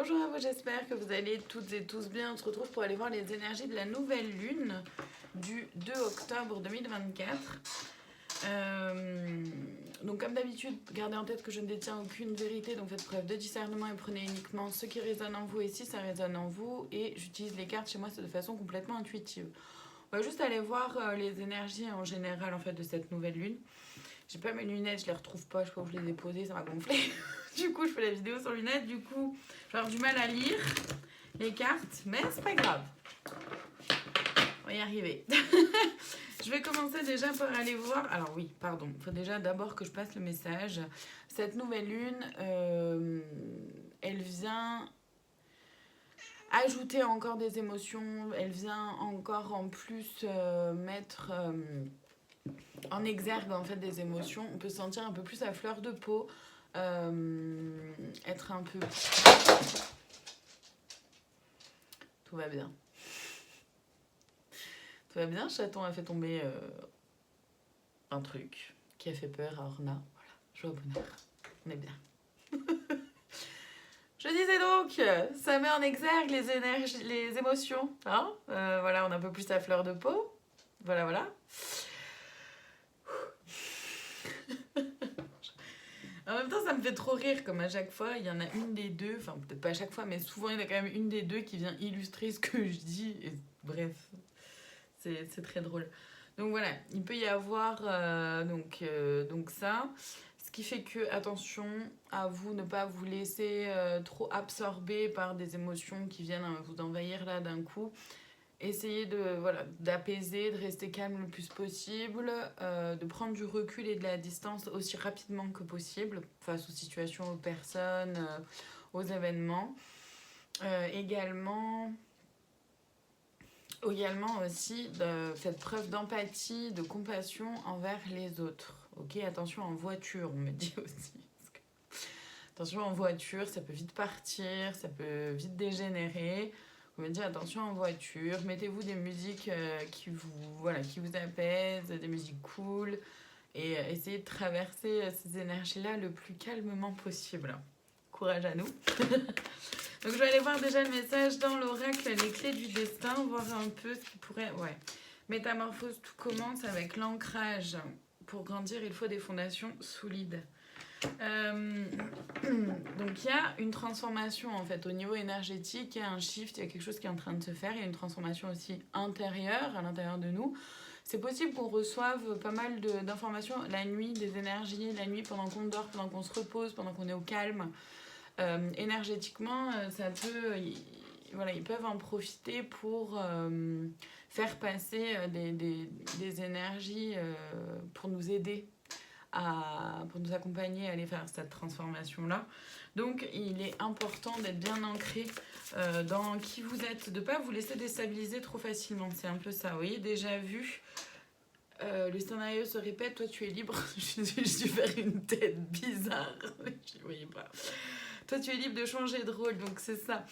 Bonjour à vous, j'espère que vous allez toutes et tous bien. On se retrouve pour aller voir les énergies de la nouvelle lune du 2 octobre 2024. Donc comme d'habitude, gardez en tête que je ne détiens aucune vérité, donc faites preuve de discernement et prenez uniquement ce qui résonne en vous et si ça résonne en vous. Et j'utilise les cartes chez moi de façon complètement intuitive. On va juste aller voir les énergies en général en fait de cette nouvelle lune. J'ai pas mes lunettes, je les retrouve pas, je sais pas où je les ai posées, ça m'a gonflé. Du coup, je fais la vidéo sans lunettes, du coup, je vais avoir du mal à lire les cartes, mais c'est pas grave. On va y arriver. Je vais commencer déjà par aller voir. Alors oui, pardon, il faut déjà d'abord que je passe le message. Cette nouvelle lune, elle vient ajouter encore des émotions, elle vient encore en plus mettre en exergue en fait des émotions. On peut se sentir un peu plus à fleur de peau, être un peu... Tout va bien. Tout va bien, chaton a fait tomber un truc qui a fait peur à Orna. Voilà, joie au bonheur. On est bien. Je disais donc, ça met en exergue les énergies, les émotions. Hein, voilà, on est un peu plus à fleur de peau. Voilà, voilà. En même temps, ça me fait trop rire, comme à chaque fois, il y en a une des deux, enfin peut-être pas à chaque fois, mais souvent il y en a quand même une des deux qui vient illustrer ce que je dis. Et, bref, c'est très drôle. Donc voilà, il peut y avoir donc ça. Ce qui fait que, attention à vous, ne pas vous laisser trop absorber par des émotions qui viennent vous envahir là d'un coup. Essayez d'apaiser, de rester calme le plus possible, de prendre du recul et de la distance aussi rapidement que possible face aux situations, aux personnes, aux événements. Également aussi, faites preuve d'empathie, de compassion envers les autres. Ok, attention en voiture, on me dit aussi. Attention en voiture, ça peut vite partir, ça peut vite dégénérer. On me dit attention en voiture, mettez-vous des musiques qui vous apaisent, des musiques cool, et essayez de traverser ces énergies-là le plus calmement possible. Courage à nous. Donc je vais aller voir déjà le message dans l'oracle, les clés du destin, voir un peu ce qui pourrait... Ouais. Métamorphose, tout commence avec l'ancrage. Pour grandir, il faut des fondations solides. Donc il y a une transformation en fait au niveau énergétique, il y a un shift, il y a quelque chose qui est en train de se faire, il y a une transformation aussi intérieure à l'intérieur de nous. C'est possible qu'on reçoive pas mal d'informations la nuit, des énergies, la nuit pendant qu'on dort, pendant qu'on se repose, pendant qu'on est au calme. Énergétiquement, ça peut... ils peuvent en profiter pour faire passer des énergies pour nous aider pour nous accompagner à aller faire cette transformation-là. Donc, il est important d'être bien ancré dans qui vous êtes, de ne pas vous laisser déstabiliser trop facilement. C'est un peu ça, vous voyez, déjà vu. Le scénario se répète, toi tu es libre. Je dû faire une tête bizarre. Je ne voyais pas. Toi tu es libre de changer de rôle, donc c'est ça.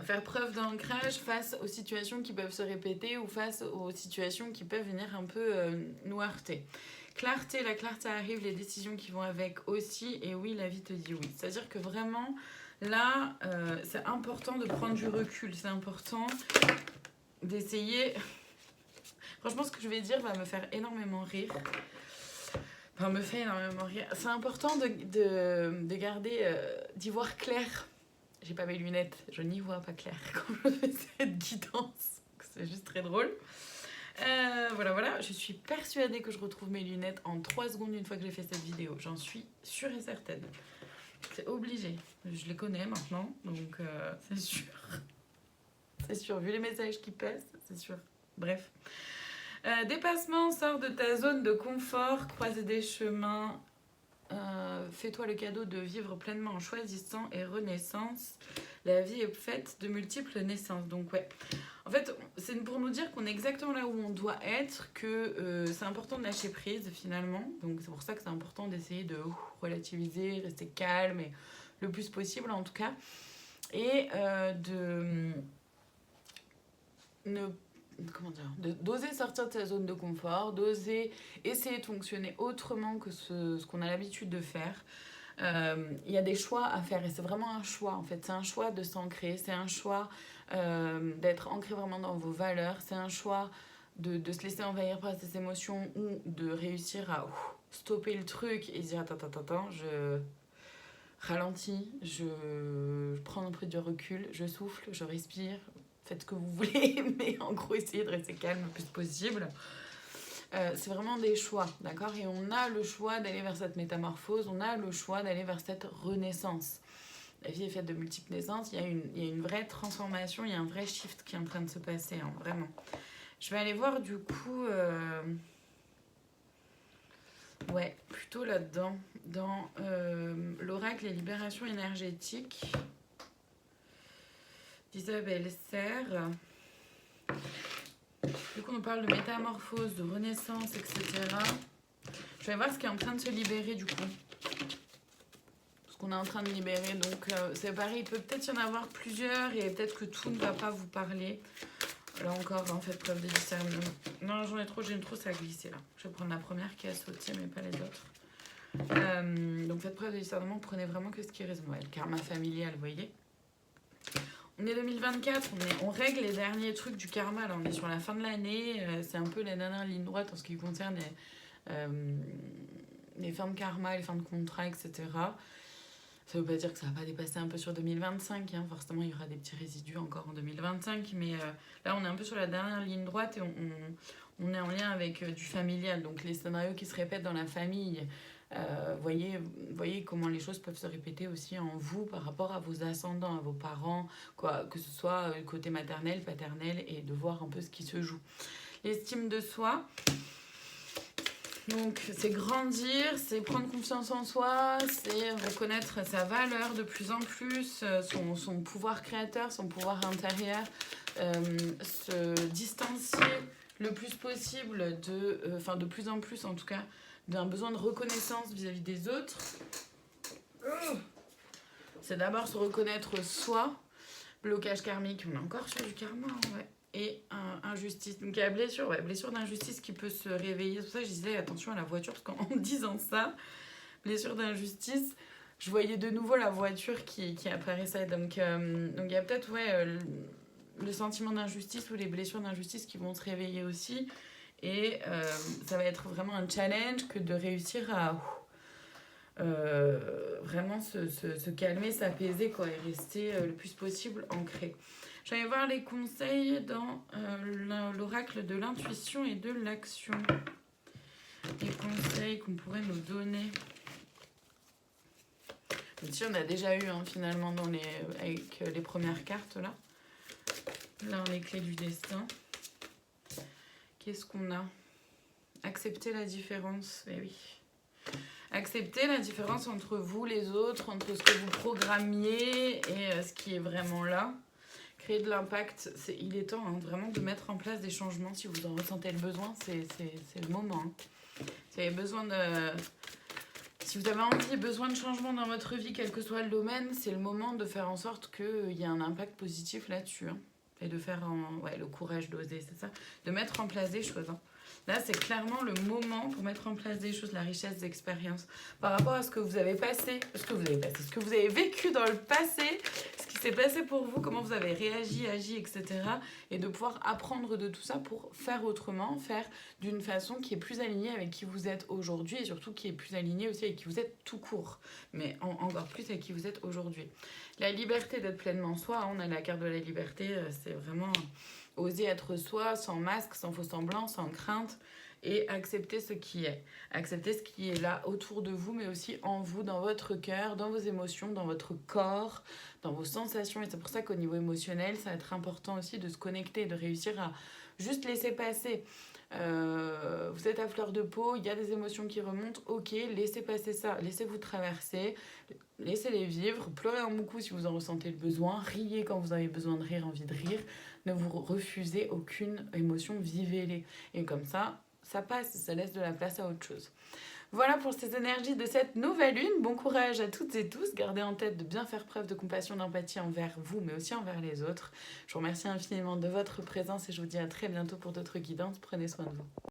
Faire preuve d'ancrage face aux situations qui peuvent se répéter ou face aux situations qui peuvent venir un peu nous heurter. Clarté, la clarté arrive, les décisions qui vont avec aussi, et oui, la vie te dit oui. C'est-à-dire que vraiment, là, c'est important de prendre du recul, c'est important d'essayer... Franchement, ce que je vais dire va me faire énormément rire. Enfin, me fait énormément rire. C'est important de garder, d'y voir clair. J'ai pas mes lunettes, je n'y vois pas clair quand je fais cette guidance. C'est juste très drôle. Voilà, je suis persuadée que je retrouve mes lunettes en 3 secondes une fois que j'ai fait cette vidéo. J'en suis sûre et certaine. C'est obligé. Je les connais maintenant, donc c'est sûr. C'est sûr, vu les messages qui passent, c'est sûr. Bref. Dépassement, sors de ta zone de confort, croise des chemins. Fais-toi le cadeau de vivre pleinement en choisissant et renaissance. La vie est faite de multiples naissances. Donc ouais, en fait, c'est pour nous dire qu'on est exactement là où on doit être, que c'est important de lâcher prise finalement. Donc c'est pour ça que c'est important d'essayer de relativiser, rester calme et le plus possible en tout cas. Et d'oser sortir de sa zone de confort, d'oser essayer de fonctionner autrement que ce qu'on a l'habitude de faire. Il y a des choix à faire et c'est vraiment un choix en fait. C'est un choix de s'ancrer, c'est un choix d'être ancré vraiment dans vos valeurs, c'est un choix de se laisser envahir par ses émotions ou de réussir à stopper le truc et se dire attends, je ralentis, je prends un peu de recul, je souffle, je respire, faites ce que vous voulez, mais en gros essayez de rester calme le plus possible. C'est vraiment des choix, d'accord? Et on a le choix d'aller vers cette métamorphose, on a le choix d'aller vers cette renaissance. La vie est faite de multiples naissances, il y a une vraie transformation, il y a un vrai shift qui est en train de se passer, hein, vraiment. Je vais aller voir du coup... Ouais, plutôt là-dedans, dans l'oracle et libération énergétique d'Isabelle Serre. Du coup, on parle de métamorphose, de renaissance, etc. Je vais voir ce qui est en train de se libérer du coup. Ce qu'on est en train de libérer. Donc, c'est pareil, il peut peut-être y en avoir plusieurs et peut-être que tout ne va pas vous parler. Là encore, faites preuve de discernement. Non, j'en ai trop, j'ai trop, ça a glissé là. Je vais prendre la première qui a sauté, mais pas les autres. Donc faites preuve de discernement, prenez vraiment que ce qui résonne. Ouais, le karma familial, vous voyez. On est 2024, on règle les derniers trucs du karma. Là, on est sur la fin de l'année. C'est un peu la dernière ligne droite en ce qui concerne les fins de karma, les fins de contrat, etc. Ça veut pas dire que ça va pas dépasser un peu sur 2025, hein. Forcément il y aura des petits résidus encore en 2025, mais là on est un peu sur la dernière ligne droite et on est en lien avec du familial, donc les scénarios qui se répètent dans la famille. Voyez comment les choses peuvent se répéter aussi en vous par rapport à vos ascendants, à vos parents, quoi, que ce soit côté maternel, paternel, et de voir un peu ce qui se joue. L'estime de soi. Donc, c'est grandir, c'est prendre confiance en soi, c'est reconnaître sa valeur de plus en plus, son pouvoir créateur, son pouvoir intérieur, se distancier le plus possible de plus en plus en tout cas, d'un besoin de reconnaissance vis-à-vis des autres. C'est d'abord se reconnaître soi, blocage karmique, on est encore sur du karma, ouais. Et injustice. Donc il y a blessure d'injustice qui peut se réveiller. C'est pour ça que je disais attention à la voiture, parce qu'en disant ça, blessure d'injustice, je voyais de nouveau la voiture qui apparaissait. Donc il y a peut-être le sentiment d'injustice ou les blessures d'injustice qui vont se réveiller aussi. Et ça va être vraiment un challenge que de réussir à vraiment se calmer, s'apaiser, quoi, et rester le plus possible ancré. Je vais voir les conseils dans l'oracle de l'intuition et de l'action. Les conseils qu'on pourrait nous donner. Ici, on a déjà eu finalement avec les premières cartes là. Là, on est clés du destin. Qu'est-ce qu'on a? Accepter la différence. Eh oui. Accepter la différence entre vous, les autres, entre ce que vous programmiez et ce qui est vraiment là. Créer de l'impact, il est temps vraiment de mettre en place des changements si vous en ressentez le besoin, c'est le moment. Si vous avez si vous avez besoin de changement dans votre vie, quel que soit le domaine, c'est le moment de faire en sorte qu'il y ait un impact positif là-dessus. Et de faire le courage d'oser, c'est ça. De mettre en place des choses. Là, c'est clairement le moment pour mettre en place des choses, la richesse d'expérience. Par rapport à ce que vous avez passé, ce que vous avez vécu dans le passé, ce qui s'est passé pour vous, comment vous avez réagi, agi, etc. Et de pouvoir apprendre de tout ça pour faire autrement, faire d'une façon qui est plus alignée avec qui vous êtes aujourd'hui et surtout qui est plus alignée aussi avec qui vous êtes tout court, mais encore plus avec qui vous êtes aujourd'hui. La liberté d'être pleinement soi, on a la carte de la liberté, c'est vraiment oser être soi, sans masque, sans faux semblant, sans crainte, et accepter ce qui est. Accepter ce qui est là autour de vous, mais aussi en vous, dans votre cœur, dans vos émotions, dans votre corps, dans vos sensations. Et c'est pour ça qu'au niveau émotionnel, ça va être important aussi de se connecter, de réussir à juste laisser passer. Vous êtes à fleur de peau, il y a des émotions qui remontent, ok, laissez passer ça, laissez-vous traverser, laissez-les vivre, pleurez en beaucoup si vous en ressentez le besoin, riez quand vous avez besoin de rire, envie de rire, ne vous refusez aucune émotion, vivez-les. Et comme ça, ça passe, ça laisse de la place à autre chose. Voilà pour ces énergies de cette nouvelle lune. Bon courage à toutes et tous. Gardez en tête de bien faire preuve de compassion, d'empathie envers vous, mais aussi envers les autres. Je vous remercie infiniment de votre présence et je vous dis à très bientôt pour d'autres guidances. Prenez soin de vous.